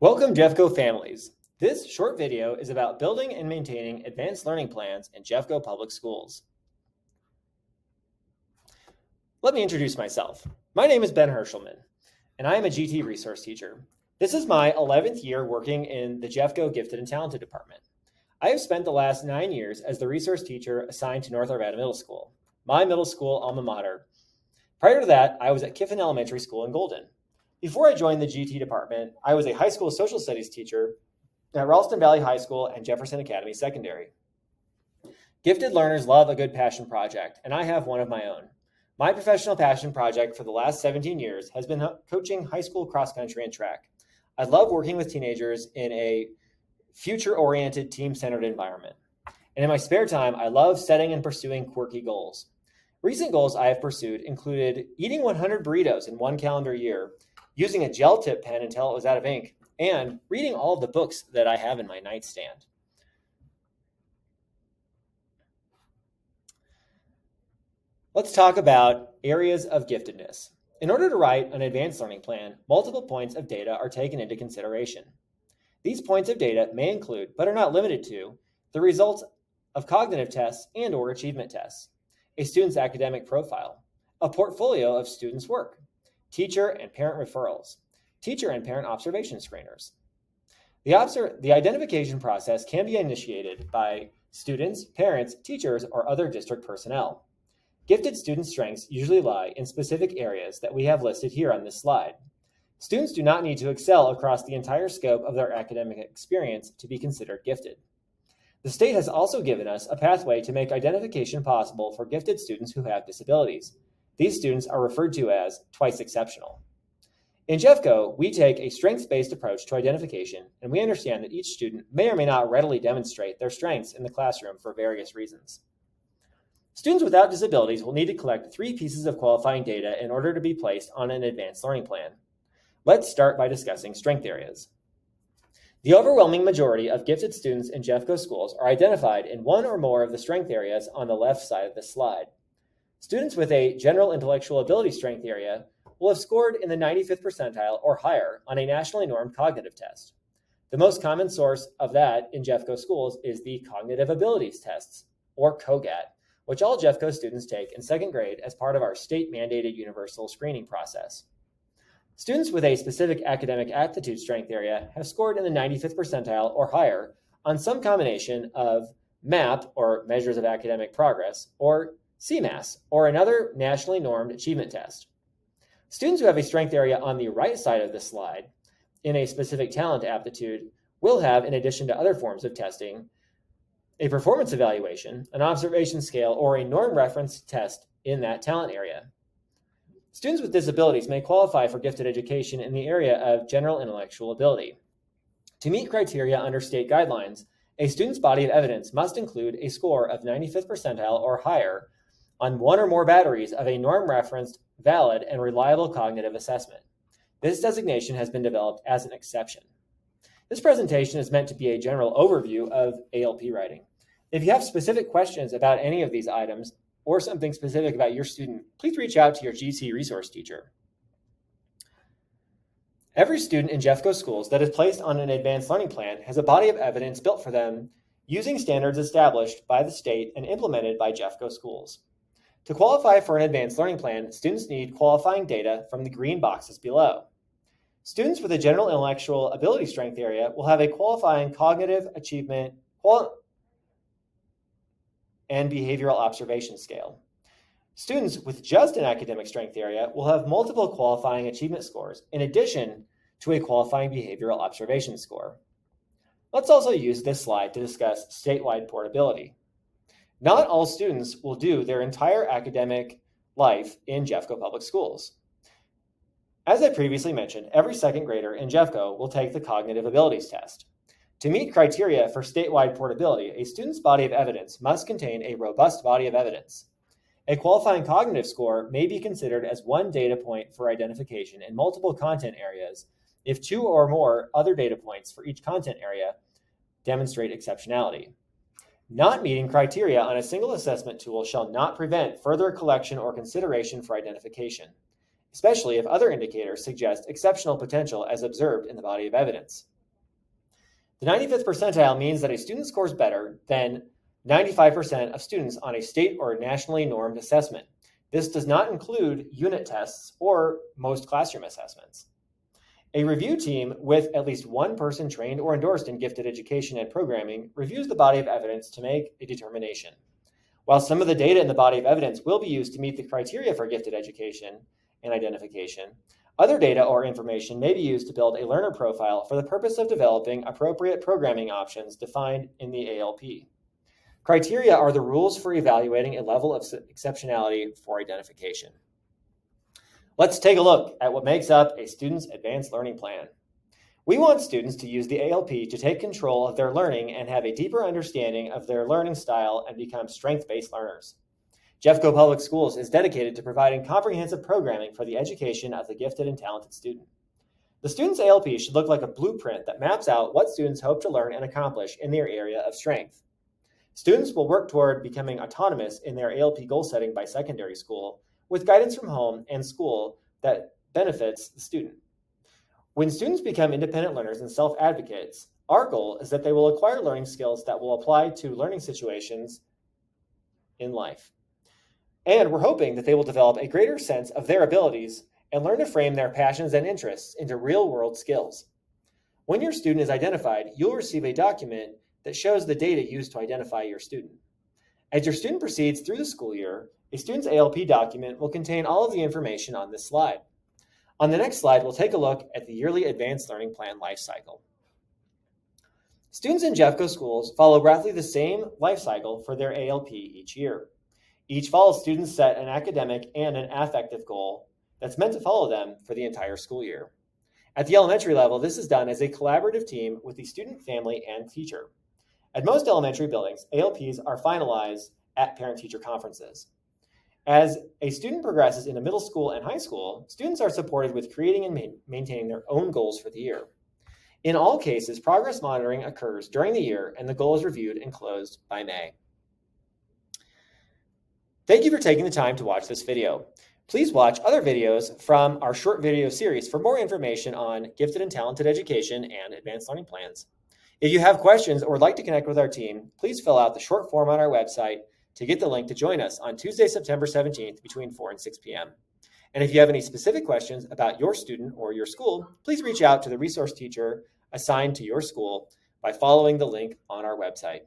Welcome, Jeffco families. This short video is about building and maintaining advanced learning plans in Jeffco Public Schools. Let me introduce myself. My name is Ben Hershelman, and I am a GT resource teacher. This is my 11th year working in the Jeffco Gifted and Talented Department. I have spent the last 9 years as the resource teacher assigned to North Arvada Middle School, my middle school alma mater. Prior to that, I was at Kiffin Elementary School in Golden. Before I joined the GT department, I was a high school social studies teacher at Ralston Valley High School and Jefferson Academy Secondary. Gifted learners love a good passion project, and I have one of my own. My professional passion project for the last 17 years has been coaching high school cross country and track. I love working with teenagers in a future-oriented, team-centered environment. And in my spare time, I love setting and pursuing quirky goals. Recent goals I have pursued included eating 100 burritos in one calendar year, using a gel tip pen until it was out of ink, and reading all of the books that I have in my nightstand. Let's talk about areas of giftedness. In order to write an advanced learning plan, multiple points of data are taken into consideration. These points of data may include, but are not limited to, the results of cognitive tests and/or achievement tests, a student's academic profile, a portfolio of students' work, teacher and parent referrals, teacher and parent observation screeners. The identification process can be initiated by students, parents, teachers, or other district personnel. Gifted student strengths usually lie in specific areas that we have listed here on this slide. Students do not need to excel across the entire scope of their academic experience to be considered gifted. The state has also given us a pathway to make identification possible for gifted students who have disabilities. These students are referred to as twice exceptional. In Jeffco, we take a strengths-based approach to identification, and we understand that each student may or may not readily demonstrate their strengths in the classroom for various reasons. Students without disabilities will need to collect 3 pieces of qualifying data in order to be placed on an advanced learning plan. Let's start by discussing strength areas. The overwhelming majority of gifted students in Jeffco schools are identified in one or more of the strength areas on the left side of this slide. Students with a general intellectual ability strength area will have scored in the 95th percentile or higher on a nationally normed cognitive test. The most common source of that in Jeffco schools is the Cognitive Abilities Tests, or COGAT, which all Jeffco students take in 2nd grade as part of our state-mandated universal screening process. Students with a specific academic aptitude strength area have scored in the 95th percentile or higher on some combination of MAP, or Measures of Academic Progress, or CMAS, or another nationally normed achievement test. Students who have a strength area on the right side of this slide in a specific talent aptitude will have, in addition to other forms of testing, a performance evaluation, an observation scale, or a norm reference test in that talent area. Students with disabilities may qualify for gifted education in the area of general intellectual ability. To meet criteria under state guidelines, a student's body of evidence must include a score of 95th percentile or higher on one or more batteries of a norm-referenced, valid, and reliable cognitive assessment. This designation has been developed as an exception. This presentation is meant to be a general overview of ALP writing. If you have specific questions about any of these items or something specific about your student, please reach out to your GT resource teacher. Every student in Jeffco schools that is placed on an advanced learning plan has a body of evidence built for them using standards established by the state and implemented by Jeffco schools. To qualify for an advanced learning plan, students need qualifying data from the green boxes below. Students with a general intellectual ability strength area will have a qualifying cognitive achievement and behavioral observation scale. Students with just an academic strength area will have multiple qualifying achievement scores in addition to a qualifying behavioral observation score. Let's also use this slide to discuss statewide portability. Not all students will do their entire academic life in Jeffco Public Schools. As I previously mentioned, every 2nd grader in Jeffco will take the Cognitive Abilities Test. To meet criteria for statewide portability, a student's body of evidence must contain a robust body of evidence. A qualifying cognitive score may be considered as one data point for identification in multiple content areas if 2 or more other data points for each content area demonstrate exceptionality. Not meeting criteria on a single assessment tool shall not prevent further collection or consideration for identification, especially if other indicators suggest exceptional potential as observed in the body of evidence. The 95th percentile means that a student scores better than 95% of students on a state or nationally normed assessment. This does not include unit tests or most classroom assessments. A review team with at least one person trained or endorsed in gifted education and programming reviews the body of evidence to make a determination. While some of the data in the body of evidence will be used to meet the criteria for gifted education and identification, other data or information may be used to build a learner profile for the purpose of developing appropriate programming options defined in the ALP. Criteria are the rules for evaluating a level of exceptionality for identification. Let's take a look at what makes up a student's advanced learning plan. We want students to use the ALP to take control of their learning and have a deeper understanding of their learning style and become strength-based learners. Jeffco Public Schools is dedicated to providing comprehensive programming for the education of the gifted and talented student. The student's ALP should look like a blueprint that maps out what students hope to learn and accomplish in their area of strength. Students will work toward becoming autonomous in their ALP goal setting by secondary school, with guidance from home and school that benefits the student. When students become independent learners and self-advocates, our goal is that they will acquire learning skills that will apply to learning situations in life. And we're hoping that they will develop a greater sense of their abilities and learn to frame their passions and interests into real-world skills. When your student is identified, you'll receive a document that shows the data used to identify your student. As your student proceeds through the school year, a student's ALP document will contain all of the information on this slide. On the next slide, we'll take a look at the yearly Advanced Learning Plan life cycle. Students in Jeffco Schools follow roughly the same life cycle for their ALP each year. Each fall, students set an academic and an affective goal that's meant to follow them for the entire school year. At the elementary level, this is done as a collaborative team with the student, family, and teacher. At most elementary buildings, ALPs are finalized at parent-teacher conferences. As a student progresses into middle school and high school, students are supported with creating and maintaining their own goals for the year. In all cases, progress monitoring occurs during the year and the goal is reviewed and closed by May. Thank you for taking the time to watch this video. Please watch other videos from our short video series for more information on gifted and talented education and advanced learning plans. If you have questions or would like to connect with our team, please fill out the short form on our website to get the link to join us on Tuesday, September 17th between 4 and 6 p.m. And if you have any specific questions about your student or your school, please reach out to the resource teacher assigned to your school by following the link on our website.